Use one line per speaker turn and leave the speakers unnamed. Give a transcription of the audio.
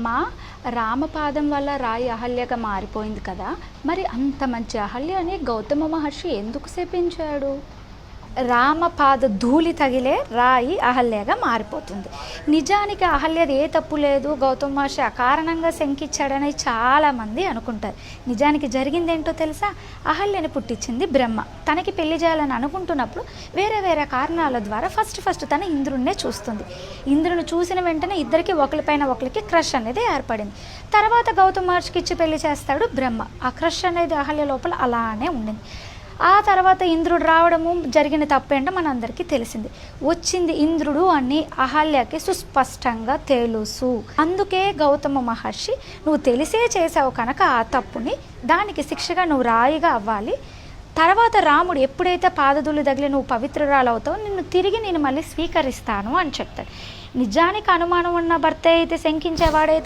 అమ్మా, రామపాదం వల్ల రాయి అహల్యగా మారిపోయింది కదా, మరి అంత మంచి అహల్యని గౌతమ మహర్షి ఎందుకు శపించాడు? రామపాద ధూళి తగిలే రాయి అహల్యగా మారిపోతుంది. నిజానికి అహల్యది ఏ తప్పు లేదు, గౌతమ మహర్షి అకారణంగా శంకిచ్చాడని చాలామంది అనుకుంటారు. నిజానికి జరిగిందేంటో తెలుసా? అహల్యని పుట్టించింది బ్రహ్మ. తనకి పెళ్లి చేయాలని అనుకుంటున్నప్పుడు వేరే వేరే కారణాల ద్వారా ఫస్ట్ తన ఇంద్రుడినే చూస్తుంది. ఇంద్రుని చూసిన వెంటనే ఇద్దరికి ఒకరిపైన ఒకరికి క్రష్ అనేది ఏర్పడింది. తర్వాత గౌతమ మహర్షికి ఇచ్చి పెళ్లి చేస్తాడు బ్రహ్మ. ఆ క్రష్ అనేది అహల్య లోపల అలానే ఉండింది. ఆ తర్వాత ఇంద్రుడు రావడము జరిగిన తప్పేంటో మనందరికీ తెలిసింది. వచ్చింది ఇంద్రుడు అని అహల్యకి సుస్పష్టంగా తెలుసు. అందుకే గౌతమ మహర్షి, నువ్వు తెలిసే చేసావు కనుక ఆ తప్పుని, దానికి శిక్షగా నువ్వు రాయిగా అవ్వాలి. తర్వాత రాముడు ఎప్పుడైతే పాదధూళి తగిలి నువ్వు పవిత్రురాలవుతావో నేను మళ్ళీ స్వీకరిస్తాను అని చెప్తాడు. నిజానికి అనుమానం ఉన్న భర్త అయితే శంకించేవాడైతే